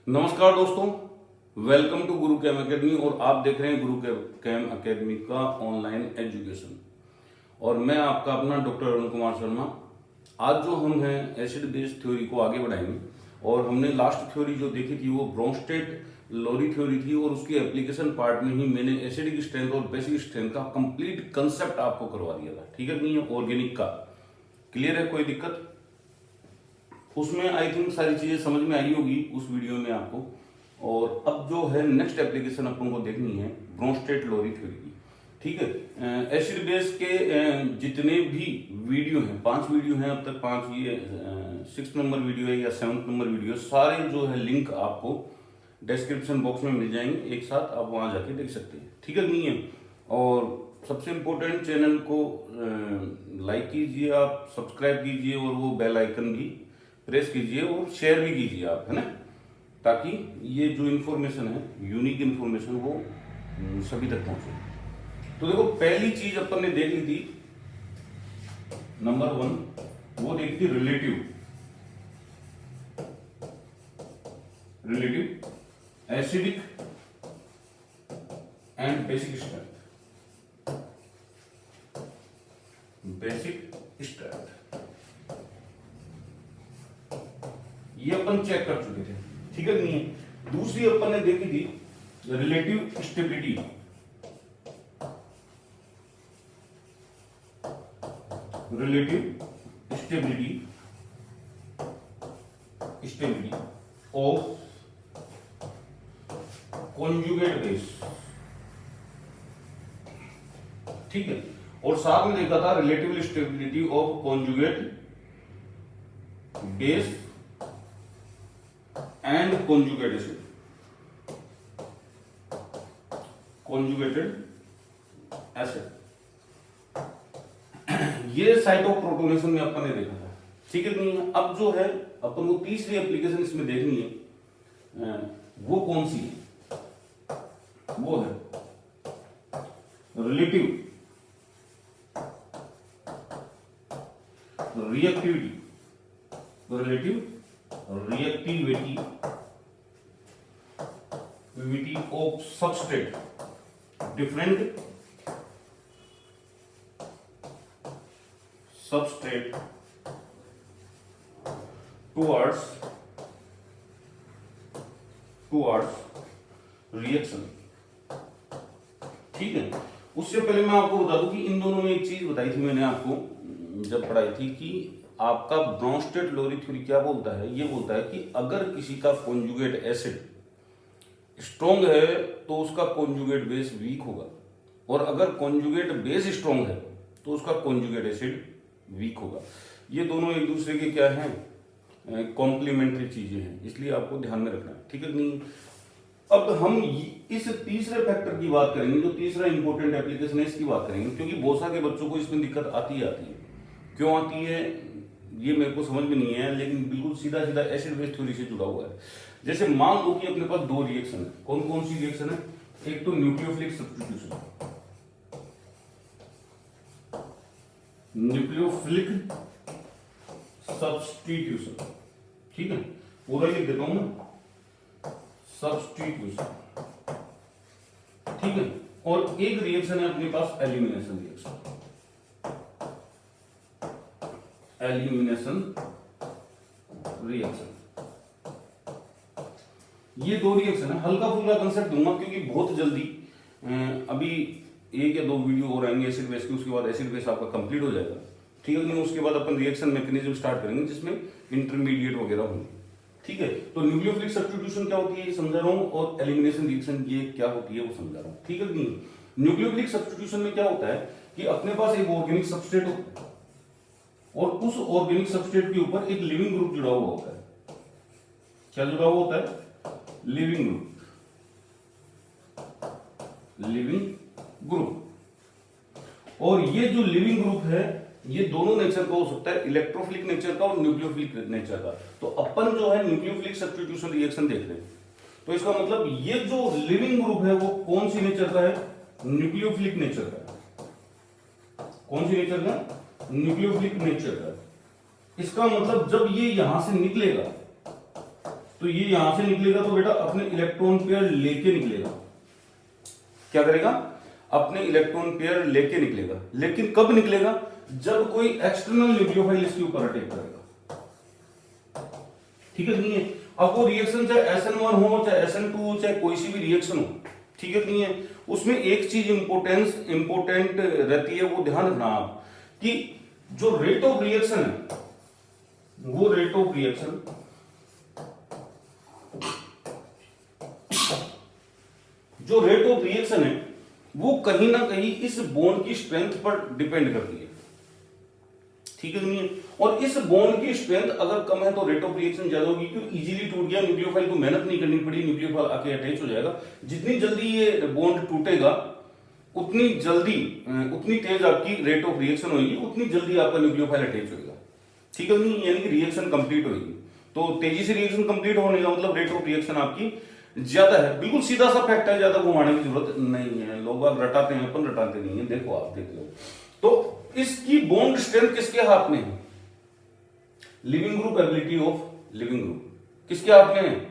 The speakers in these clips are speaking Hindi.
नमस्कार दोस्तों, welcome to Guru cam academy. और आप देख रहे हैं गुरु कैम एकेडमी का ऑनलाइन एजुकेशन। और मैं आपका अपना डॉक्टर अरुण कुमार शर्मा। आज जो हम हैं एसिड बेस थ्योरी को आगे बढ़ाएंगे। और हमने लास्ट थ्योरी जो देखी थी वो ब्रोंस्टेड लोरी थ्योरी थी, और उसकी एप्लीकेशन पार्ट में ही मैंने एसिडिक स्ट्रेंथ और बेसिक स्ट्रेंथ का कंप्लीट कंसेप्ट आपको करवा दिया था। ठीक है नहीं है? ऑर्गेनिक का क्लियर है? कोई दिक्कत? उसमें आई थिंक सारी चीजें समझ में आई होगी उस वीडियो में आपको। और अब जो है नेक्स्ट एप्लीकेशन अपन को देखनी है ब्रोंस्टेड लोरी थ्योरी की। ठीक है, एसिड बेस के जितने भी वीडियो हैं, 5 वीडियो हैं अब तक, 5 ये 6 नंबर वीडियो है या 7 नंबर वीडियो, सारे जो है लिंक आपको डिस्क्रिप्शन बॉक्स में मिल जाएंगे। एक साथ आप वहां जाके देख सकते हैं। ठीक है नहीं है? और सबसे इम्पोर्टेंट, चैनल को लाइक कीजिए, आप सब्सक्राइब कीजिए और वो बेल आइकन भी प्रेस कीजिए और शेयर भी कीजिए आप, है ना, ताकि ये जो इन्फॉर्मेशन है, यूनिक इन्फॉर्मेशन, वो सभी तक पहुंचे। तो देखो, पहली चीज अपन ने देख ली थी, नंबर 1, वो देखी थी relative acidic and basic strength. ये अपन चेक कर चुके थे। ठीक है नहीं है? दूसरी अपन ने देखी थी relative stability. Of conjugate base. ठीक है, और साथ में देखा था relative stability of conjugate base and conjugate acid, conjugated acid. ये साइटोप्रोटोनेशन में अपन ने देखा था। ठीक है नहीं है? अब जो है अपन को तीसरी एप्लीकेशन इसमें देखनी है, वो कौन सी है? वो है relative reactivity of substrate, different substrate towards reaction। ठीक है, उससे पहले मैं आपको बता दूं कि इन दोनों में एक चीज बताई थी मैंने आपको जब पढ़ाई थी, कि आपका ब्रोंस्टेड लोरी थ्योरी क्या बोलता है? ये बोलता है कि अगर किसी का कॉन्जुगेट एसिड स्ट्रॉन्ग है तो उसका कॉन्जुगेट बेस वीक होगा, और अगर कॉन्जुगेट बेस स्ट्रॉन्ग है तो उसका कॉन्जुगेट एसिड वीक होगा। ये दोनों एक दूसरे के क्या हैं? कॉम्प्लीमेंट्री चीजें हैं, इसलिए आपको ध्यान में रखना है। ठीक है नहीं? अब हम इस तीसरे फैक्टर की बात करेंगे, जो तीसरा इंपॉर्टेंट एप्लीकेशन है, इसकी बात करेंगे, क्योंकि बहुत सारे बच्चों को इसमें दिक्कत आती है। क्यों आती है ये मेरे को समझ में नहीं है, लेकिन बिल्कुल सीधा सीधा एसिड बेस थ्योरी से जुड़ा हुआ है। जैसे मान लो कि अपने पास 2 रिएक्शन है। कौन कौन सी रिएक्शन है? एक तो न्यूक्लियोफिलिक सब्स्टिट्यूशन, ठीक है, पूरा लिख देता हूं मैं, सब्स्टिट्यूशन। ठीक है, और एक रिएक्शन है अपने पास एलिमिनेशन रिएक्शन। ये 2 रिएक्शन है। हल्का फुल्का कंसेप्ट दूंगा क्योंकि बहुत जल्दी अभी 1 या 2 वीडियो और आएंगे एसिड बेस की, उसके बाद एसिड बेस आपका कंप्लीट हो जाएगा। ठीक है, उसके बाद अपन रिएक्शन मैकेनिज्म स्टार्ट करेंगे जिसमें इंटरमीडिएट वगैरह होंगे। ठीक है, तो न्यूक्लियोफिलिक सब्स्टिट्यूशन क्या होती है ये समझा रहा हूं, और एलिमिनेशन रिएक्शन ये क्या होती है वो समझा रहा हूं। ठीक है नहीं? न्यूक्लियोफिलिक सब्स्टिट्यूशन में क्या होता है कि अपने पास एक ऑर्गेनिक सबस्ट्रेट होता है, और उस ऑर्गेनिक सबस्ट्रेट के ऊपर एक लिविंग ग्रुप जुड़ा हुआ होता है। क्या जुड़ा हुआ होता है? Leaving group. और ये जो लिविंग ग्रुप है, ये दोनों नेचर का हो सकता है, इलेक्ट्रोफिलिक नेचर का और न्यूक्लियोफिलिक नेचर का। तो अपन जो है न्यूक्लियोफिलिक सब्स्टिट्यूशन रिएक्शन देख रहे हैं, तो इसका मतलब ये जो लिविंग ग्रुप है वो कौन सी नेचर का है? न्यूक्लियोफिलिक नेचर का। कौन सी नेचर का? न्यूक्लियोफिलिक नेचर का। इसका मतलब जब ये यहां से निकलेगा तो ये यहां से निकलेगा तो बेटा अपने इलेक्ट्रॉन पेयर लेके निकलेगा। क्या करेगा? अपने इलेक्ट्रॉन पेयर लेके निकलेगा। लेकिन कब निकलेगा? जब कोई एक्सटर्नल न्यूक्लियोफाइल इसके ऊपर अटैक करेगा। ठीक है नहीं है? अब वो रिएक्शन चाहे SN1 हो, चाहे SN2 हो, चाहे कोई सी भी रिएक्शन हो, ठीक है नहीं है, उसमें एक चीज इंपोर्टेंट रहती है, वो ध्यान रखना आप कि जो रेट ऑफ रिएक्शन है, वो रेट ऑफ रिएक्शन है वो कहीं ना कहीं इस बॉन्ड की स्ट्रेंथ पर डिपेंड करती है। ठीक है नहीं है? और इस बॉन्ड की स्ट्रेंथ अगर कम है तो रेट ऑफ रिएक्शन ज्यादा होगी, क्योंकि इजीली टूट गया, न्यूक्लियोफाइल को मेहनत नहीं करनी पड़ी, न्यूक्लियोफाइल आके अटैच हो जाएगा। जितनी जल्दी ये बॉन्ड टूटेगा उतनी तेज आपकी रेट ऑफ रिएक्शन होगी, उतनी जल्दी आपका न्यूक्लियोफाइल अटैच होगा। ठीक है नहीं? यानी कि रिएक्शन कंप्लीट होगी। तो तेजी से रिएक्शन कंप्लीट होने का मतलब रेट ऑफ रिएक्शन आपकी ज्यादा है। बिल्कुल सीधा सा फैक्ट है, ज्यादा घुमाने की जरूरत नहीं है। लोग आप रटाते हैं, अपन रटाते नहीं है। देखो आप देख लो, तो इसकी बॉन्ड स्ट्रेंथ किसके हाथ में है? Leaving group ability of leaving group किसके हाथ में है?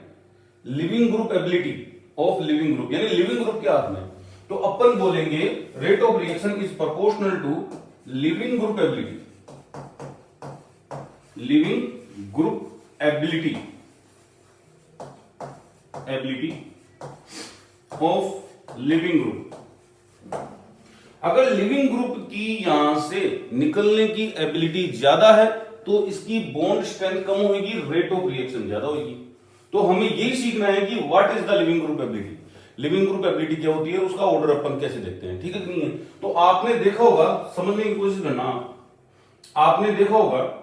Leaving group ability of leaving group, यानी लिविंग ग्रुप के हाथ में। तो अपन बोलेंगे rate of reaction is proportional to leaving group ability, leaving group ability of leaving group. अगर लिविंग ग्रुप की यहां से निकलने की एबिलिटी ज्यादा है तो इसकी बॉन्ड स्ट्रेंथ कम होगी, रेट ऑफ रिएक्शन ज्यादा होगी। तो हमें यही सीखना है कि what is the living group ability. Leaving group ability क्या होती है, उसका ऑर्डर अपन कैसे देखते हैं। ठीक है नहीं है? तो आपने देखा होगा, समझने की कोशिश करना, आपने देखा होगा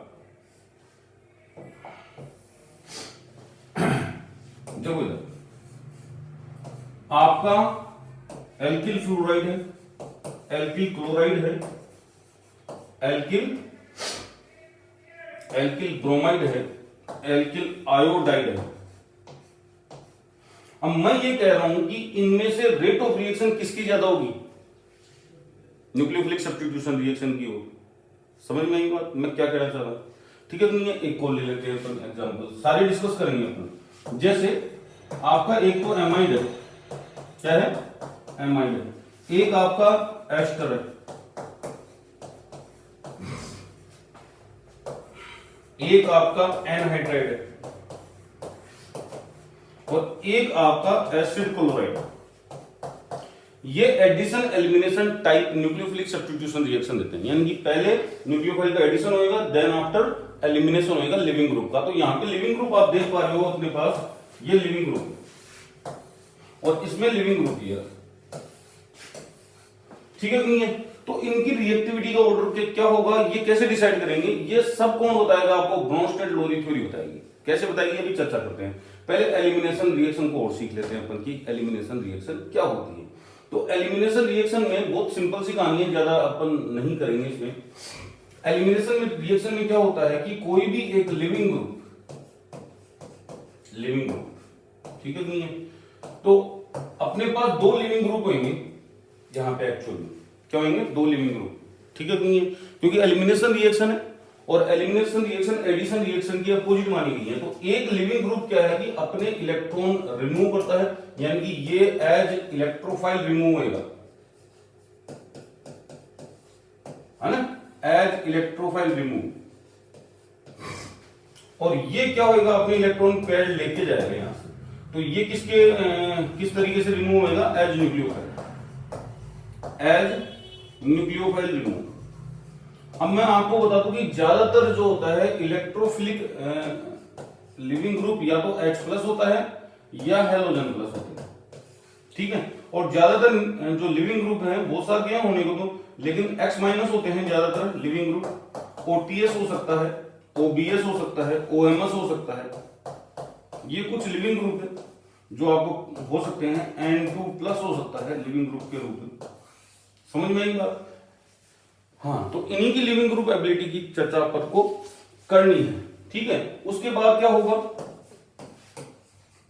देखो इधर आपका एल्किल फ्लोराइड है, एल्किल क्लोराइड है, एल्किल ब्रोमाइड है, एल्किल आयोडाइड है। अब मैं ये कह रहा हूं कि इनमें से रेट ऑफ रिएक्शन किसकी ज्यादा होगी? न्यूक्लियोफिलिक सब्स्टिट्यूशन रिएक्शन की होगी। समझ में आई बात मैं क्या कहना चाह रहा हूं? ठीक है नहीं है? एक को ले लेते हैं अपन एग्जांपल, सारे डिस्कस करेंगे अपन। जैसे आपका एक तो एमाइड है, क्या है? एमाइड है। एक आपका एस्टर है, एक आपका एनहाइड्राइड है, और एक आपका एसिड क्लोराइड। ये addition elimination type nucleophilic substitution reaction देते हैं, यानी कि पहले न्यूक्लियोफाइल का एडिशन होएगा, देन आफ्टर एलिमिनेशन होएगा लिविंग ग्रुप का। तो यहां पे लिविंग ग्रुप आप देख पा रहे हो अपने पास, ये लिविंग ग्रुप है और इसमें लिविंग ग्रुप है। ठीक है नहीं है? तो इनकी रिएक्टिविटी का ऑर्डर क्या होगा, ये कैसे डिसाइड करेंगे? ये सब कौन बताएगा आपको? ब्रोंस्टेड-लोरी थ्योरी बताएगी। कैसे बताएगी अभी चर्चा करते हैं। पहले एलिमिनेशन रिएक्शन को और सीख लेते हैं अपन की एलिमिनेशन रिएक्शन क्या होती है। तो एलिमिनेशन रिएक्शन में बहुत सिंपल सी कहानी है, ज्यादा अपन नहीं करेंगे इसमें। एलिमिनेशन में रिएक्शन में क्या होता है कि कोई भी एक लिविंग ग्रुप, ठीक है नहीं है, तो अपने पास दो लिविंग ग्रुप होंगे यहां पे, एक्चुअली क्या होंगे? दो लिविंग ग्रुप। ठीक है नहीं है? क्योंकि एलिमिनेशन रिएक्शन है और एलिमिनेशन रिएक्शन एडिशन रिएक्शन की अपोजिट मानी गई है। तो एक लिविंग ग्रुप क्या है कि अपने इलेक्ट्रॉन रिमूव करता है, यानी कि ये एज इलेक्ट्रोफाइल रिमूव होगा, है ना? As electrophile remove. और ये क्या होगा? अपने इलेक्ट्रॉन पेयर लेके जाएगा यहां से। तो ये किस तरीके से रिमूव होगा? As nucleophile remove. अब मैं आपको बता दूं कि ज्यादातर जो होता है इलेक्ट्रोफिलिक लिविंग ग्रुप या तो H+ होता है या हेलोजन प्लस होता है। ठीक है? और ज्यादातर जो लिविंग ग्रुप है वो सा क्या होने को तो, लेकिन X- होते हैं ज्यादातर लिविंग ग्रुप। OTS हो सकता है, OBS हो सकता है, OMS हो सकता है। ये कुछ लिविंग ग्रुप है जो आपको हो सकते हैं। N2+ हो सकता है लिविंग ग्रुप के रूप में। समझ में आई बात? हाँ, तो इन्हीं की लिविंग ग्रुप एबिलिटी की चर्चा अपन को करनी है। ठीक है? उसके बाद क्या होगा?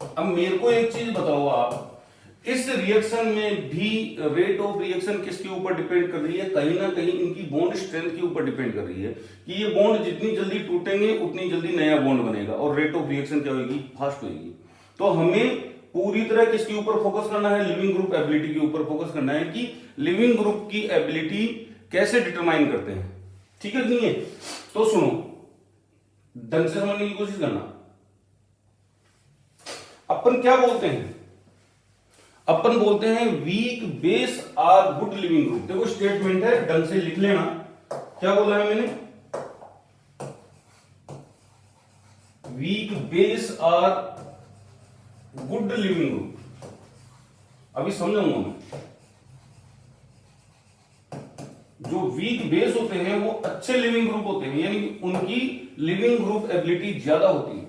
अब मेरे को एक चीज बताओ आप, इस रिएक्शन में भी रेट ऑफ रिएक्शन किसके ऊपर डिपेंड कर रही है? कहीं ना कहीं इनकी बॉन्ड स्ट्रेंथ के ऊपर डिपेंड कर रही है कि ये बॉन्ड जितनी जल्दी टूटेंगे उतनी जल्दी नया बॉन्ड बनेगा और रेट ऑफ रिएक्शन क्या होगी? फास्ट होगी। तो हमें पूरी तरह किसके ऊपर फोकस करना है? लिविंग ग्रुप एबिलिटी के ऊपर फोकस करना है कि लिविंग ग्रुप की एबिलिटी कैसे डिटरमाइन करते हैं। ठीक है नहीं है? तो सुनो, ढंग से समझने की कोशिश करना। अपन क्या बोलते हैं? अपन बोलते हैं weak base are good leaving group. देखो स्टेटमेंट है, ढंग से लिख लेना। क्या बोला है मैंने? Weak base are good leaving group. अभी समझाऊंगा मैं। जो वीक बेस होते हैं वो अच्छे लिविंग ग्रुप होते हैं, यानी कि उनकी लिविंग ग्रुप एबिलिटी ज्यादा होती है।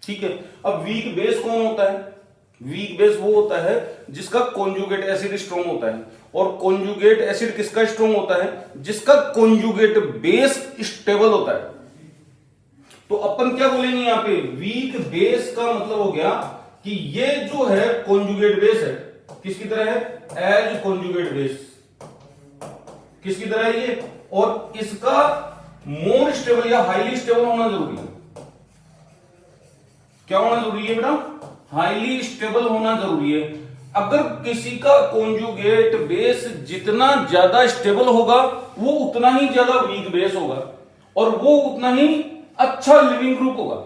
ठीक है। अब वीक बेस कौन होता है? वीक बेस वो होता है जिसका कॉन्जुगेट एसिड स्ट्रॉन्ग होता है। और कॉन्जुगेट एसिड किसका स्ट्रॉन्ग होता है? जिसका कॉन्जुगेट बेस स्टेबल होता है। तो अपन क्या बोलेंगे यहां पे? वीक बेस का मतलब हो गया कि ये जो है कॉन्जुगेट बेस है, किसकी तरह है? As conjugate base. किसकी तरह है ये? और इसका मोर स्टेबल या हाईली स्टेबल होना जरूरी है। क्या होना जरूरी है बेटा? हाईली स्टेबल होना जरूरी है। अगर किसी का कॉन्जुगेट बेस जितना ज्यादा स्टेबल होगा वो उतना ही ज्यादा वीक बेस होगा और वो उतना ही अच्छा लिविंग ग्रुप होगा।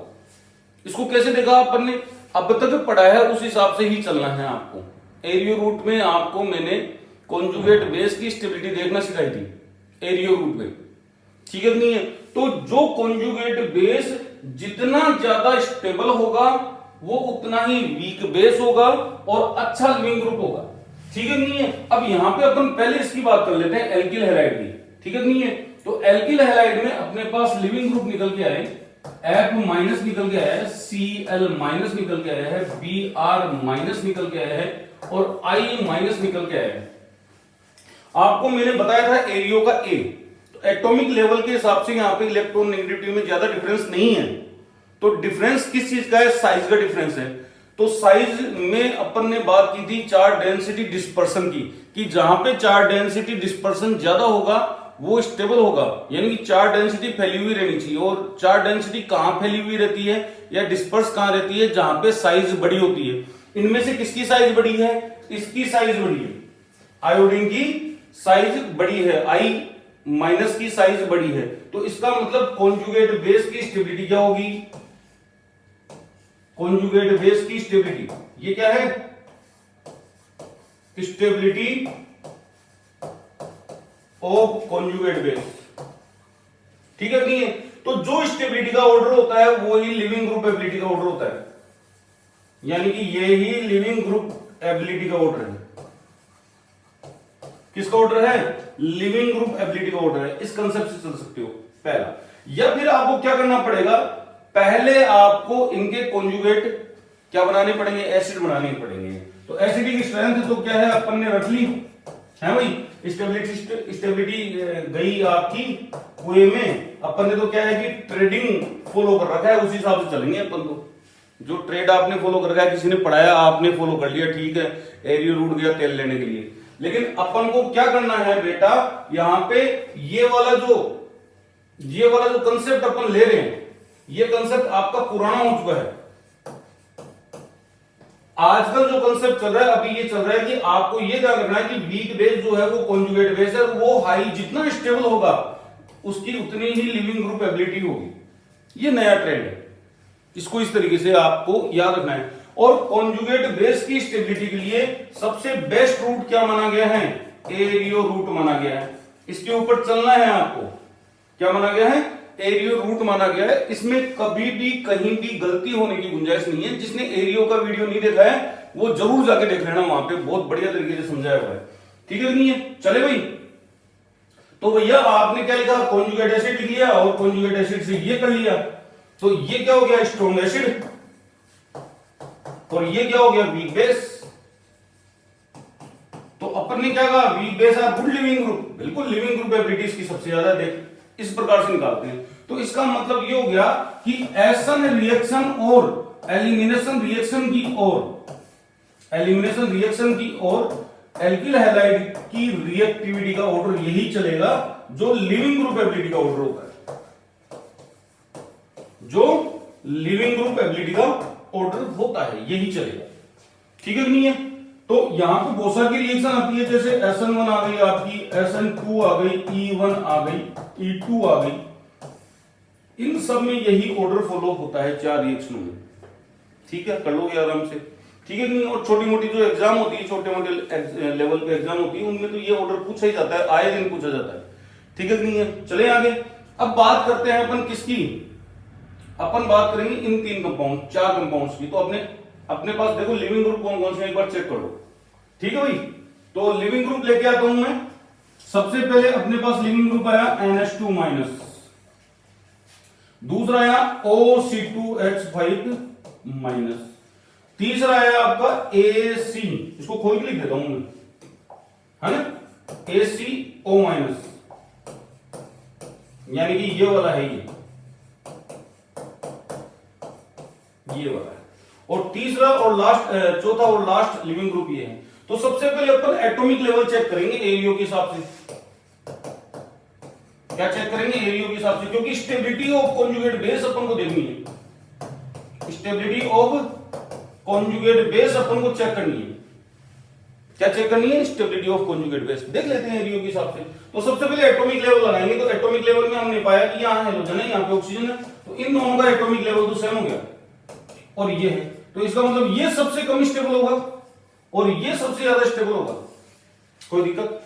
इसको कैसे देखा अपन ने? अब तक पढ़ा है उस हिसाब से ही चलना है आपको। एरियो रूट में आपको मैंने कॉन्जुगेट बेस की स्टेबिलिटी देखना सिखाई थी एरियो रूट में। ठीक है नहीं है? तो जो कॉन्जुगेट बेस जितना ज्यादा स्टेबल होगा वो उतना ही वीक बेस होगा और अच्छा लिविंग ग्रुप होगा। ठीक है नहीं है? अब यहां पे अपन पहले इसकी बात कर लेते हैं एल्किल हैलाइड की। ठीक है नहीं है? तो एल्किल हैलाइड में अपने पास लिविंग ग्रुप निकल के आए, F माइनस निकल के आया है, Cl माइनस निकल के आया है, Br माइनस निकल के आया है और I माइनस निकल के आया है। आपको मैंने बताया था एरियो का A। तो एटॉमिक लेवल के हिसाब से यहां पे इलेक्ट्रॉन नेगेटिविटी में ज्यादा डिफरेंस नहीं है। तो डिफरेंस किस चीज का है? साइज का डिफरेंस है। तो साइज में अपन ने बात की थी चार्ज डेंसिटी डिस्पर्सन की, कि जहां पे चार्ज डेंसिटी डिस्पर्सन ज्यादा होगा वो स्टेबल होगा, यानी कि चार्ज डेंसिटी फैली हुई रहनी चाहिए। और चार्ज डेंसिटी कहां फैली हुई रहती है या डिस्पर्स कहां रहती है? जहां पे साइज बड़ी होती है। इनमें से किसकी साइज बड़ी है? इसकी साइज बड़ी है। आयोडीन की साइज बड़ी है, I माइनस की साइज बड़ी है। तो इसका मतलब कॉन्जुगेट बेस की स्टेबिलिटी क्या होगी? कॉन्जुगेट बेस की स्टेबिलिटी ये क्या है? Stability of conjugate base. ठीक है नहीं है? तो जो स्टेबिलिटी का ऑर्डर होता है वो ही लिविंग ग्रुप एबिलिटी का ऑर्डर होता है, यानी कि ये ही लिविंग ग्रुप एबिलिटी का ऑर्डर है। किसका ऑर्डर है? लिविंग ग्रुप एबिलिटी का ऑर्डर है। इस कंसेप्ट से चल सकते हो पहला। या फिर आपको क्या करना पड़ेगा? पहले आपको इनके कॉन्जुगेट क्या बनाने पड़ेंगे? एसिड बनाने पड़ेंगे। तो एसिडिक स्ट्रेंथ तो क्या है अपन ने रख ली है भाई। स्टेबिलिटी गई आपकी कुएं में। अपन ने तो क्या है कि ट्रेडिंग फॉलो कर रखा है, उसी हिसाब से चलेंगे अपन। तो जो ट्रेड आपने फॉलो कर रखा है, किसी ने पढ़ाया आपने फॉलो कर लिया, ठीक है। एरियो रूट गया तेल लेने के लिए। लेकिन अपन को क्या करना है बेटा? यहां पे ये वाला जो कंसेप्ट अपन ले रहे हैं, ये कंसेप्ट आपका पुराना हो चुका है। आजकल जो कंसेप्ट चल रहा है अभी ये चल रहा है कि आपको ये ध्यान रखना है कि वीक बेस जो है वो कॉन्जुगेट बेस है, वो हाई जितना स्टेबल होगा उसकी उतनी ही लिविंग ग्रुप एबिलिटी होगी। ये नया ट्रेंड है, इसको इस तरीके से आपको याद रखना है। और कॉन्जुगेट बेस की स्टेबिलिटी के लिए सबसे बेस्ट रूट क्या माना गया है? एरियो रूट माना गया है। इसके ऊपर चलना है आपको। क्या माना गया है? एरियो रूट माना गया है। इसमें कभी भी कहीं भी गलती होने की गुंजाइश नहीं है। जिसने एरियो का वीडियो नहीं देखा है वो जरूर जाके देख लेना, वहां पे बहुत बढ़िया तरीके से समझाया हुआ है। ठीक है नहीं है? चले भाई। तो भैया आपने क्या लिखा? कॉन्जुगेट एसिड लिख लिया और कॉन्जुगेट एसिड से ये कर लिया। तो ये क्या हो गया? Strong acid. और ये क्या हो गया? Weak base. तो अपन ने क्या कहा? Weak base are good leaving group. बिल्कुल, लिविंग ग्रुप एबिलिटीज की सबसे ज्यादा देख इस प्रकार से निकालते हैं। तो इसका मतलब ये हो गया कि एशन रिएक्शन और एलिमिनेशन रिएक्शन की ओर, एलिमिनेशन रिएक्शन की और एल्किल हैलाइड की रिएक्टिविटी का ऑर्डर यही चलेगा जो लिविंग ग्रुप एबिलिटी का ऑर्डर होता है, जो लिविंग ग्रुप एबिलिटी का ऑर्डर होता है यही चलेगा। ठीक है कि नहीं है? तो यहां पे बहुत सारी रिएक्शन आती है, जैसे SN1 आ गई आपकी, SN2 आ गई, E1 आ गई, E2 आ गई, इन सब में यही ऑर्डर फॉलो होता है 4 रिएक्शनों में। ठीक है, कर लोगे आराम से। ठीक है नहीं? और छोटी मोटी जो एग्जाम होती है, छोटे मोटे लेवल पे एग्जाम होती है, उनमें तो ये ऑर्डर पूछा ही जाता है, आए दिन पूछा जाता है। ठीक है नहीं है? चले आगे। अब बात करते हैं अपन किसकी, अपन बात करेंगे इन 3 कंपाउंड, 4 कंपाउंड्स की। तो अपने पास देखो लिविंग ग्रुप कौन कौन से, एक बार चेक कर लो। ठीक है भाई, तो लिविंग ग्रुप लेके आता हूं मैं। सबसे पहले अपने पास लिविंग ग्रुप आया NH2 माइनस, दूसरा आया OC2H5 माइनस, तीसरा आया आपका AC, इसको खोल के लिख देता हूं मैं, है ना, ACO माइनस, यानी कि ये वाला है, ये वाला है। और तीसरा और लास्ट, चौथा और लास्ट लिविंग ग्रुप ये है। तो सबसे पहले अपन एटॉमिक लेवल चेक करेंगे एरियो के हिसाब से। क्या चेक करेंगे? एरियो के हिसाब से, क्योंकि स्टेबिलिटी ऑफ कॉन्जुगेट बेस अपन को देखनी है। स्टेबिलिटी ऑफ कॉन्जुगेट बेस अपन को चेक करनी है। क्या चेक करनी है? Stability of conjugate base. देख लेते हैं एरियो के हिसाब से। तो सबसे पहले एटॉमिक लेवल लगाएंगे। तो एटॉमिक लेवल में हमने पाया कि यहां हाइड्रोजन है, यहां पे ऑक्सीजन है, तो इन दोनों का एटॉमिक लेवल तो सेम हो गया, और ये है, तो इसका मतलब ये सबसे कम स्टेबल होगा और ये सबसे ज्यादा स्टेबल होगा। कोई दिक्कत?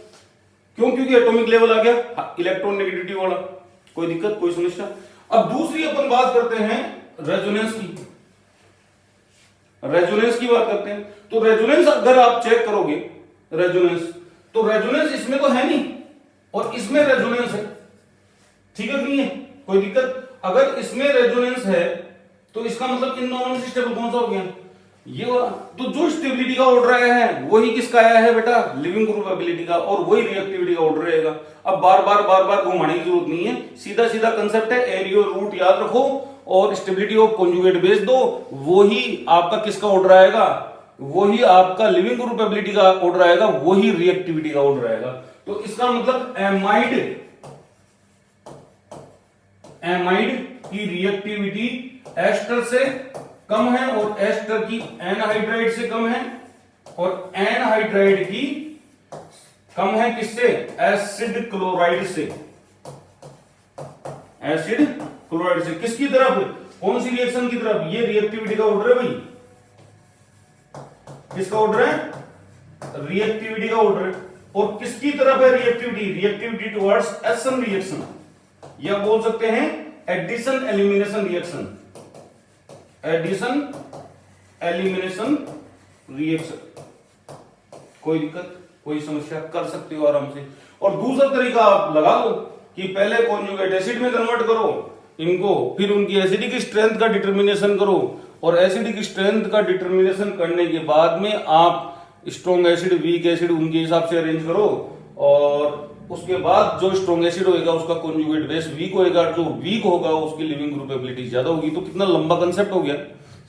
क्यों? क्योंकि एटॉमिक लेवल आ गया इलेक्ट्रॉन नेगेटिविटी वाला। कोई दिक्कत, कोई समस्या? अब दूसरी अपन बात करते हैं रेजोनेंस की। रेजोनेंस की बात करते हैं। तो रेजोनेंस अगर आप चेक करोगे, रेजोनेंस, तो रेजोनेंस इसमें तो है नहीं और इसमें रेजोनेंस है। ठीक है नहीं है? कोई दिक्कत? अगर इसमें रेजोनेंस है तो इसका मतलब इन दोनों में स्टेबल कौन सा हो गया? ये वाला। तो जो स्टेबिलिटी का ऑर्डर आया है वही किसका आया है बेटा? लिविंग ग्रुप एबिलिटी का, और वही रिएक्टिविटी का ऑर्डर रहेगा। अब बार बार घुमाने की जरूरत नहीं है, सीधा सीधा कंसेप्ट है, एरियो रूट याद रखो और स्टेबिलिटी ऑफ कॉन्जुगेट बेस दो, वही आपका किसका ऑर्डर आएगा? वही आपका लिविंग ग्रुप एबिलिटी का ऑर्डर आएगा, वही रिएक्टिविटी का ऑर्डर आएगा। तो इसका मतलब एमाइड की रिएक्टिविटी एस्टर से कम है और एस्टर की एनहाइड्राइड से कम है, और एनहाइड्राइड की कम है किससे? एसिड क्लोराइड से। एसिड क्लोराइड से किसकी तरफ? कौन सी रिएक्शन की तरफ? ये रिएक्टिविटी का ऑर्डर है भाई। किसका ऑर्डर है? रिएक्टिविटी का ऑर्डर है। और किसकी तरफ है reactivity? Reactivity towards SN reaction, या बोल सकते हैं addition elimination reaction. Addition elimination reaction. कोई दिक्कत, कोई समस्या? कर सकते हो आराम से। और दूसरा तरीका आप लगा लो कि पहले कॉन्जुगेट एसिड में कन्वर्ट करो इनको, फिर उनकी एसिडिक स्ट्रेंथ का डिटर्मिनेशन करो, और एसिडिक स्ट्रेंथ का डिटर्मिनेशन करने के बाद में आप स्ट्रॉन्ग एसिड, वीक एसिड उनके हिसाब से अरेंज करो, और उसके बाद जो स्ट्रॉन्ग एसिड होगा उसका कॉन्जुगेट बेस वीक होगा, जो वीक होगा उसकी लिविंग ग्रुप एबिलिटी ज्यादा होगी। तो कितना लंबा कंसेप्ट हो गया।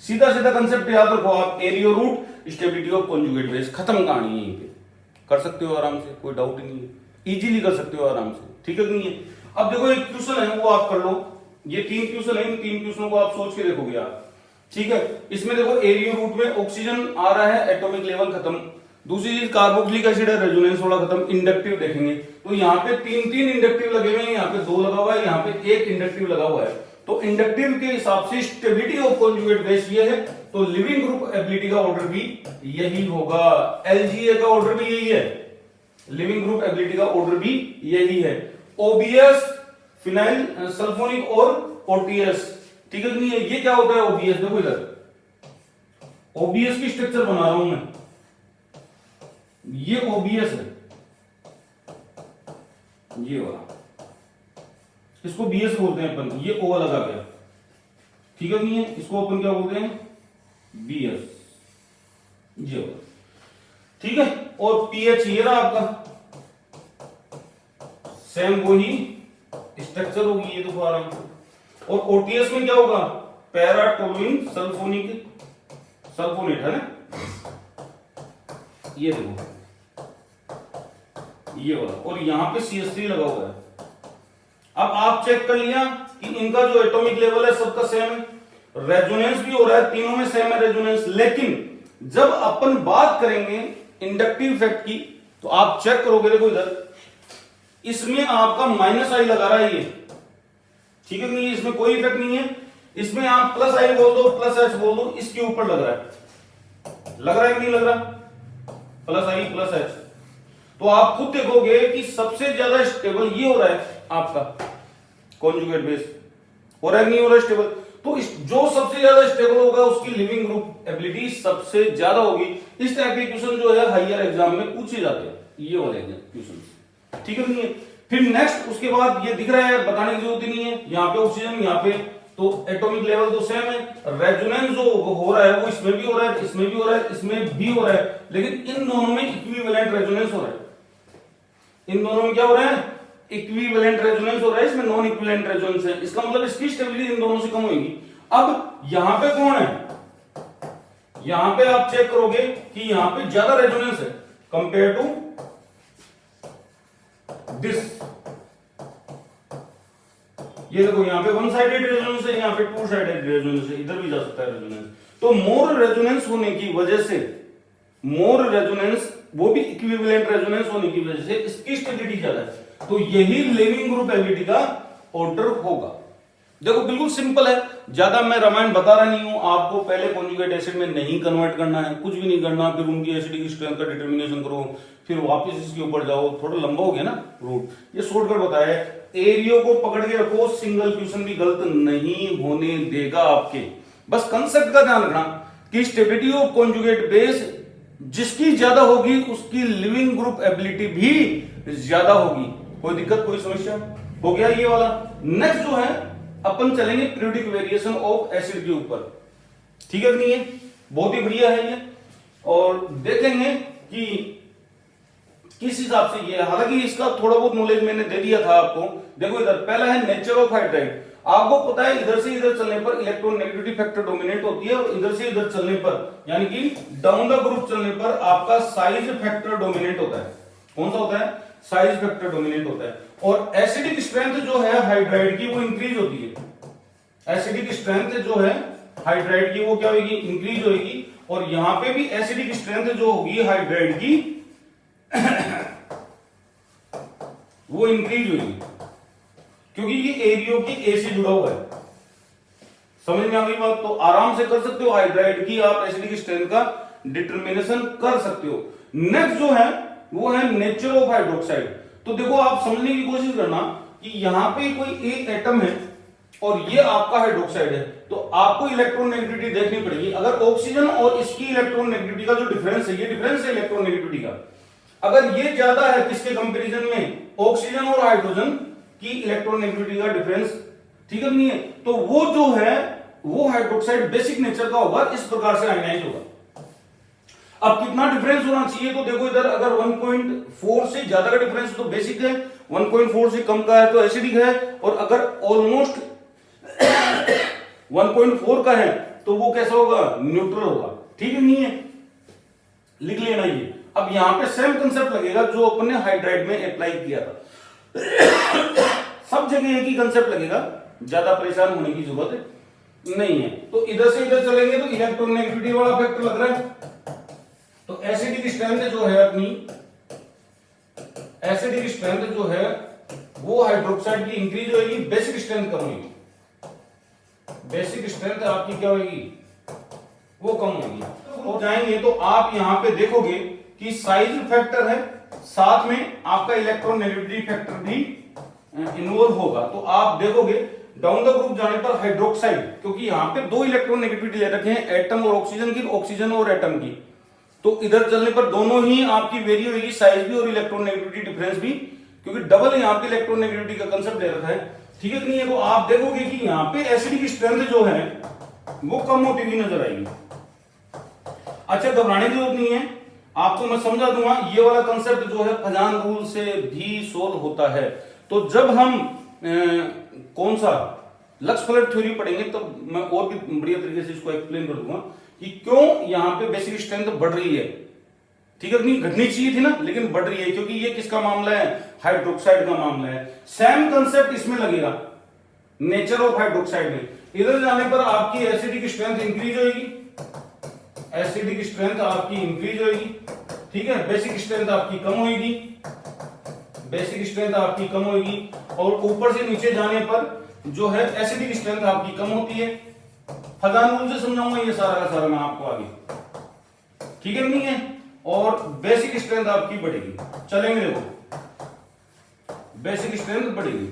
सीधा सीधा कंसेप्ट याद रखो आप, ARIO root stability of conjugate base, खत्म कहानी है यहीं पे। कर सकते हो आराम से, कोई डाउट ही नहीं है, इजीली कर सकते हो आराम से। ठीक है कि नहीं है? अब देखो एक क्वेश्चन है वो आप कर लो, ये 3 क्वेश्चन है, इन 3 क्वेश्चनों को आप सोच के देखोगे आप। ठीक है, इसमें देखो एरियो रूट में ऑक्सीजन आ रहा है, एटॉमिक लेवल खत्म। दूसरी चीज कार्बोक्सिलिक एसिड है, रेजोनेंस वाला खत्म। इंडक्टिव देखेंगे तो यहाँ पे 3 इंडक्टिव लगे हुए हैं, यहाँ पे 2 लगा हुआ है, यहाँ पे 1 इंडक्टिव लगा हुआ है। तो इंडक्टिव के हिसाब से स्टेबिलिटी ऑफ कॉन्जुगेट बेस ये है, तो लिविंग ग्रुप एबिलिटी का ऑर्डर भी यही होगा। एलजीए का ऑर्डर भी यही है, लिविंग ग्रुप एबिलिटी का ऑर्डर भी यही है। ओबीएस, फिनाइल सल्फोनिक और ओटीएस। ठीक है नहीं है? ये क्या होता है ओबीएस? देखो इधर ओबीएस की स्ट्रक्चर बना रहा हूं मैं, ये ओबीएस है, ये वाला, इसको बीएस बोलते हैं अपन, ये ओ लगा गया। ठीक है नहीं है? इसको अपन क्या बोलते हैं? बीएस, ये वाला। ठीक है, और पीएच ये रहा आपका, सेम वही स्ट्रक्चर होगी ये, देखो आराम से। और ओटीएस में क्या होगा? पैरा टोलुइन सल्फोनिक सल्फोनेट, है ना, ये देखो ये वाला, और यहां पे CH3 लगा हुआ है। अब आप चेक कर लिया कि इनका जो एटॉमिक लेवल है सबका सेम है, रेजोनेंस भी हो रहा है, तीनों में सेम है रेजोनेंस। लेकिन जब अपन बात करेंगे इंडक्टिव इफेक्ट की तो आप चेक करोगे, देखो इधर इसमें आपका -I लगा रहा है ये, ठीक है नहीं, इसमें कोई इफेक्ट नहीं है। इसमें आप +I बोल दो, +H बोल दो, इसके ऊपर लग रहा है, लग रहा है कि नहीं लग रहा, +I +H। तो आप खुद देखोगे कि सबसे ज्यादा स्टेबल ये हो रहा है आपका कॉन्जुगेट बेस, हो रहा है नहीं हो रहा है स्टेबल। तो जो सबसे ज्यादा स्टेबल होगा उसकी लिविंग ग्रुप एबिलिटी सबसे ज्यादा होगी। इस टाइप के क्वेश्चन जो है हायर एग्जाम में पूछे जाते हैं, ये वाले क्वेश्चन, ठीक है नहीं है। फिर नेक्स्ट उसके बाद ये दिख रहा है, बताने की जरूरत नहीं है, यहाँ पे ऑक्सीजन, यहाँ पे तो एटॉमिक लेवल तो सेम है। रेजोनेंस जो हो रहा है वो इसमें भी हो रहा है, इसमें भी हो रहा है, इसमें भी हो रहा है, लेकिन इन दोनों में इक्विवेलेंट रेजोनेंस हो रहा है। इन दोनों में क्या हो रहा है, इक्विवेलेंट रेजोनेंस हो रहा है, इसमें नॉन इक्विवेलेंट रेजोनेंस है। इसका मतलब इसकी स्टेबिलिटी इन दोनों से कम होगी। अब यहां पे कौन है, यहां पे आप चेक करोगे कि यहां पे ज्यादा रेजोनेंस है कंपेयर टू दिस। ये देखो यहां पे वन साइडेड रेजोनेंस है, यहां पे टू साइडेड रेजोनेंस है, इधर भी जा सकता है रेजोनेंस। तो मोर रेजोनेंस होने की वजह से, मोर रेजोनेंस वो भी इक्विवेलेंट रेजोनेंस होने की वजह से इसकी स्टेबिलिटी ज्यादा है। तो यही लिविंग ग्रुप एबिलिटी का ऑर्डर होगा। देखो बिल्कुल सिंपल है, ज्यादा मैं रामायण बता रहा नहीं हूं आपको। पहले कॉन्जुगेट एसिड में नहीं कन्वर्ट करना है, कुछ भी नहीं करना, फिर उनकी एसिडिक स्ट्रेंथ का डिटर्मिनेशन करो, फिर वापस इसके ऊपर जाओ, थोड़ा लंबा हो गया ना रूट। ये शॉर्टकट बताया है, एरियो को पकड़ के रखो, सिंगल क्वेश्चन भी गलत नहीं होने देगा आपके। बस कंसेप्ट का ध्यान रखना कि स्टेबिलिटी ऑफ कॉन्जुगेट बेस जिसकी ज्यादा होगी उसकी लिविंग ग्रुप एबिलिटी भी ज्यादा होगी। कोई दिक्कत, कोई समस्या हो गया ये वाला। नेक्स्ट जो है अपन चलेंगे पीरियोडिक वेरिएशन ऑफ एसिड के ऊपर, ठीक है नहीं है, बहुत ही बढ़िया है ये। और देखेंगे कि किस हिसाब से ये, हालांकि इसका थोड़ा बहुत नॉलेज मैंने दे दिया था आपको। देखो इधर पहला है नेचर ऑफ हाइड्राइड। आपको पता है इधर से इधर चलने पर इलेक्ट्रोनेगेटिविटी फैक्टर डोमिनेट होती है, और इधर से इधर चलने पर यानी कि डाउन द ग्रुप चलने पर आपका साइज फैक्टर डोमिनेट होता है। कौन सा होता है, साइज फैक्टर डोमिनेट होता है। और एसिडिक स्ट्रेंथ जो है हाइड्राइड की वो इंक्रीज होती है। एसिडिक स्ट्रेंथ जो है हाइड्राइड की वो क्या होगी, इंक्रीज होगी। और यहां पे भी एसिडिक स्ट्रेंथ जो होगी हाइड्राइड की वो इंक्रीज होगी, क्योंकि ये एरियो की ए से जुड़ा हुआ है। समझ में आ गई बात? तो आराम से कर सकते हो हाइड्राइड की आप एसिडिक स्ट्रेंथ का डिटरमिनेशन कर सकते हो। नेक्स्ट जो है वो है नेचर ऑफ हाइड्रोक्साइड। तो देखो आप समझने की कोशिश करना कि यहां पे कोई एक एटम है और ये आपका हाइड्रोक्साइड है, तो आपको इलेक्ट्रोनेगेटिविटी देखनी पड़ेगी। अगर ऑक्सीजन और इसकी इलेक्ट्रोनेगेटिविटी का जो डिफरेंस है, ये डिफरेंस है इलेक्ट्रोनेगेटिविटी का, अगर ये ज्यादा है किसके कंपैरिजन में, ऑक्सीजन और हाइड्रोजन की इलेक्ट्रोनेगेटिविटी का डिफरेंस, ठीक है नहीं है, तो वो जो है वो हाइड्रोक्साइड बेसिक नेचर का होगा, इस प्रकार से आयनाइज होगा। अब कितना डिफरेंस होना चाहिए, तो देखो इधर अगर 1.4 से ज्यादा का डिफरेंस तो बेसिक है, 1.4 से कम का है तो एसिडिक है, और अगर ऑलमोस्ट 1.4 का है तो वो कैसा होगा, न्यूट्रल होगा, ठीक है नहीं है, लिख लेना ये। अब यहां पे सेम कंसेप्ट लगेगा जो अपन ने हाइड्राइड में अप्लाई किया था। सब जगह एक ही कंसेप्ट लगेगा, ज्यादा परेशान होने की जरूरत नहीं है। तो इधर से इधर चलेंगे तो इलेक्ट्रोनेगेटिविटी वाला फैक्टर लग रहा है, तो एसिडिक स्ट्रेंथ जो है अपनी, एसिडिक स्ट्रेंथ जो है वो हाइड्रोक्साइड की इंक्रीज होगी, बेसिक स्ट्रेंथ कम होगी। बेसिक स्ट्रेंथ आपकी क्या होगी, वो कम होगी। तो जाएंगे तो आप यहां पे देखोगे कि साइज फैक्टर है, साथ में आपका इलेक्ट्रोनेगेटिविटी फैक्टर भी इन्वॉल्व होगा। तो आप देखोगे डाउन द ग्रुप जाने पर हाइड्रोक्साइड, क्योंकि यहां पे दो इलेक्ट्रोनेगेटिविटी ले रखे हैं, एटम और ऑक्सीजन की, ऑक्सीजन और एटम की, तो इधर चलने पर दोनों ही आपकी वेरी होगी, साइज भी और इलेक्ट्रोनेगेटिविटी डिफरेंस भी, क्योंकि डबल यहां पे इलेक्ट्रोनेगेटिविटी का कंसेप्ट दे रखा है, ठीक है कि नहीं है। तो आप देखोगे कि यहां पे एसिडिक स्ट्रेंथ जो है वो कम होती हुई नजर आएगी। अच्छा, घबराने की जरूरत नहीं है, आपको मैं समझा दूंगा। ये वाला कंसेप्ट जो है फजान रूल से भी सोल्व होता है। तो जब हम कौन सा लक्स फ्लड थ्योरी पढ़ेंगे तब तो मैं और भी बढ़िया तरीके से इसको एक्सप्लेन कर दूंगा कि क्यों यहां पे बेसिक स्ट्रेंथ बढ़ रही है, ठीक है, नहीं घटनी चाहिए थी ना, लेकिन बढ़ रही है क्योंकि ये किसका मामला है, हाइड्रोक्साइड का मामला है। सेम कंसेप्ट इसमें लगेगा, नेचर ऑफ हाइड्रोक्साइड में। इधर जाने पर आपकी एसिडिक स्ट्रेंथ इंक्रीज होगी, एसिडिक स्ट्रेंथ आपकी इंक्रीज होगी, ठीक है, बेसिक स्ट्रेंथ आपकी कम होगी, बेसिक स्ट्रेंथ आपकी कम होगी, और ऊपर से नीचे जाने पर जो है एसिडिक स्ट्रेंथ आपकी कम होती है। फजान रूल से समझाऊंगा ये सारा का सारा मैं आपको आगे, ठीक है नहीं है, और बेसिक स्ट्रेंथ आपकी बढ़ेगी। चलेंगे, देखो बेसिक स्ट्रेंथ बढ़ेगी।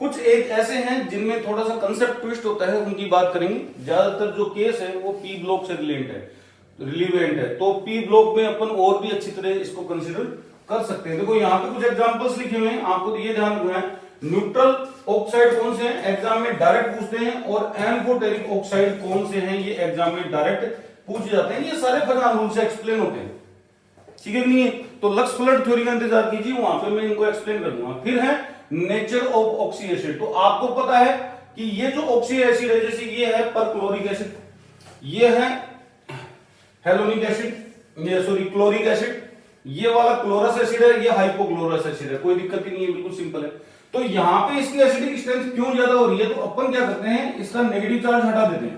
कुछ एक ऐसे हैं जिनमें थोड़ा सा कंसेप्ट ट्विस्ट होता है, उनकी बात करेंगे। ज्यादातर जो केस है वो पी ब्लॉक से रिलेवेंट है, तो पी ब्लॉक में अपन और भी अच्छी तरह इसको कंसिडर कर सकते हैं। देखो यहाँ पे कुछ एग्जांपल्स लिखे हुए हैं, आपको ये ध्यान रखना है। न्यूट्रल ऑक्साइड कौन से हैं, एग्जाम में डायरेक्ट पूछते हैं, और एम्फोटेरिक ऑक्साइड कौन से हैं, ये एग्जाम में डायरेक्ट पूछे जाते हैं। ये सारे फजान रूल से एक्सप्लेन होते हैं, ठीक है नहीं है। तो लक्स फ्लड थ्योरी का इंतजार कीजिए, वहां पे मैं इनको एक्सप्लेन कर दूंगा। फिर है नेचर ऑफ ऑक्सी एसिड। तो आपको पता है कि ये जो ऑक्सी एसिड है, जैसे ये है परक्लोरिक एसिड, ये है हेलोनिक एसिड, ये सॉरी क्लोरिक एसिड, ये वाला क्लोरस एसिड है, ये हाइपोक्लोरस एसिड है, कोई दिक्कत ही नहीं है, बिल्कुल सिंपल है। तो यहां पे इसकी एसिडिक स्ट्रेंथ क्यों ज्यादा हो रही है, तो अपन क्या करते हैं, इसका नेगेटिव चार्ज हटा देते हैं,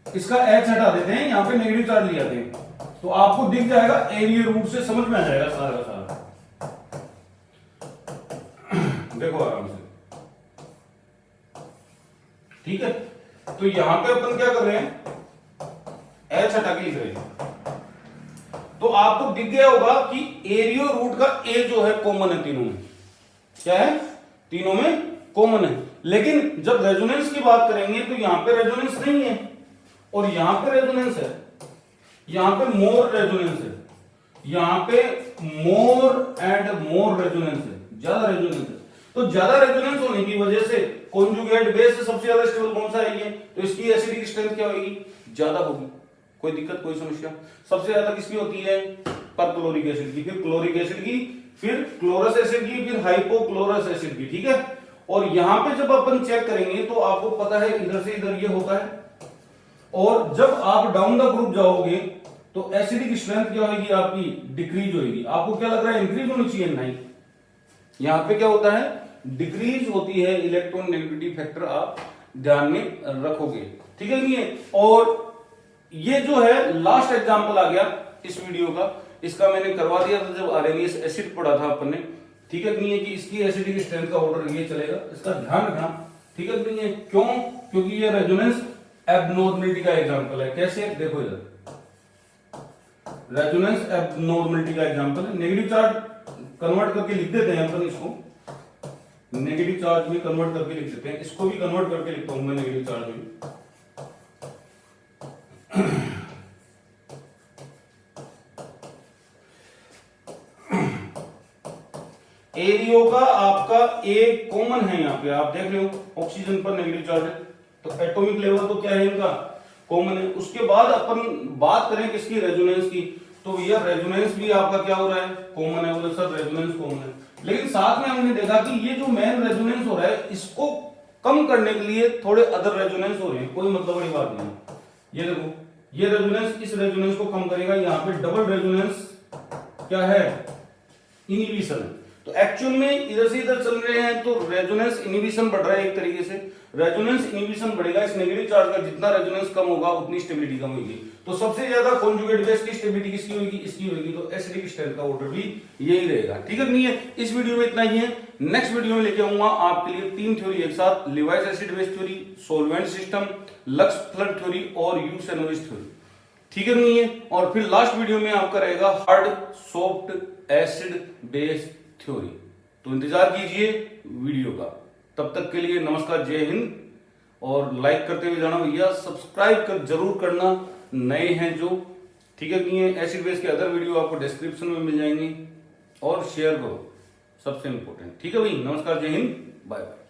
इसका H हटा देते हैं, यहां पे नेगेटिव चार्ज ले आते हैं, तो आपको दिख जाएगा एरिया रूट से समझ में आ जाएगा सारा का सारा। देखो आराम से, ठीक है। तो यहां पे अपन क्या कर रहे हैं, H हटा के लिख रहे हैं, तो आपको दिख गया होगा कि एरियो रूट का ए जो है कॉमन है तीनों में, क्या है, तीनों में कॉमन है। लेकिन जब रेजोनेंस की बात करेंगे तो यहां पे रेजोनेंस नहीं है, और यहां पे रेजोनेंस है, यहां पे मोर रेजोनेंस है, यहां पे मोर एंड मोर रेजोनेंस है, ज्यादा रेजोनेंस है। तो ज्यादा रेजोनेंस होने की वजह से कॉन्जुगेट बेस से सबसे ज्यादा स्टेबल कौन सा है, ये, तो इसकी एसिडिक स्ट्रेंथ क्या होगी, ज्यादा होगी। कोई दिक्कत, कोई समस्या। सबसे ज्यादा किसकी होती है, परक्लोरिक एसिड की, फिर क्लोरिक एसिड की, फिर क्लोरस एसिड की, फिर हाइपोक्लोरस एसिड की, ठीक है। और यहां पे जब अपन चेक करेंगे तो आपको पता है इधर से इधर ये होता है, और जब आप डाउन द ग्रुप जाओगे तो एसिडिक स्ट्रेंथ क्या होगी आपकी, डिक्रीज होगी। आपको क्या लग रहा है, इंक्रीज होनी चाहिए, नहीं, यहां पे क्या होता है, डिक्रीज होती है। इलेक्ट्रॉन नेगेटिविटी फैक्टर आप ध्यान में रखोगे, ठीक है नहीं है। और ये जो है लास्ट एग्जांपल आ गया इस वीडियो का, इसका मैंने करवा दिया था जब आरएनएस एसिड पढ़ा था अपन ने, ठीक है नहीं है, कि इसकी एसिडिक स्ट्रेंथ का ऑर्डर ये चलेगा, इसका ध्यान रखना, ठीक है नहीं है। क्यों, क्योंकि ये रेजोनेंस एब्नॉर्मलिटी का एग्जांपल है। कैसे, देखो इधर रेजोनेंस एब्नॉर्मलिटी का एग्जांपल है। नेगेटिव चार्ज कन्वर्ट करके लिख देते हैं अपन इसको, नेगेटिव चार्ज में कन्वर्ट करके लिख देते हैं, इसको भी कन्वर्ट करके लिखता हूं मैं नेगेटिव चार्ज में। एरियो का आपका एक कॉमन है, यहां पे आप देख रहे हो ऑक्सीजन पर नेगेटिव चार्ज है, तो एटॉमिक लेवल तो क्या है इनका, कॉमन है। उसके बाद अपन बात करें किसकी, रेजोनेंस की, तो ये रेजोनेंस भी आपका क्या हो रहा है, कॉमन है, बोले सर रेजोनेंस कॉमन है। लेकिन साथ में हमने देखा कि ये जो मेन रेजोनेंस हो रहा है, इसको कम करने के लिए थोड़े अदर रेजोनेंस हो रहे हैं, कोई मतलब बड़ी बात नहीं। ये देखो, ये रेजोनेंस इस रेजोनेंस को कम करेगा, यहाँ पे डबल रेजोनेंस क्या है, इनहिबिशन। तो एक्चुअल में इधर से इधर चल रहे हैं तो रेजोनेंस इनहिबिशन बढ़ रहा है, एक तरीके से रेजोनेंस इनहिबिशन बढ़ेगा। इस नेगेटिव चार्ज का जितना रेजोनेंस कम होगा उतनी स्टेबिलिटी कम होगी। तो सबसे ज्यादा कॉन्जुगेट बेस की स्टेबिलिटी किसकी होगी, इसकी होगी। तो एसिडिक स्ट्रेंथ का ऑर्डर भी यही रहेगा, ठीक है नहीं है। इस वीडियो में इतना ही है, नेक्स्ट वीडियो में लेके आऊंगा आपके लिए 3 थ्योरी एक साथ, Levi's acid base theory, solvent system, lux flood theory और यूसेनोविच थ्योरी, ठीक है नहीं है। और फिर लास्ट वीडियो में आपका रहेगा hard soft acid base theory. तो इंतजार कीजिए वीडियो का, तब तक के लिए नमस्कार, जय हिंद। और लाइक करते हुए जाना भैया, सब्सक्राइब कर जरूर करना, नए हैं जो, ठीक है नहीं है। एसिड बेस के अदर वीडियो आपको डिस्क्रिप्शन में मिल जाएंगे, और शेयर करो, सबसे इंपॉर्टेंट, ठीक है भाई। नमस्कार, जय हिंद, बाय बाय।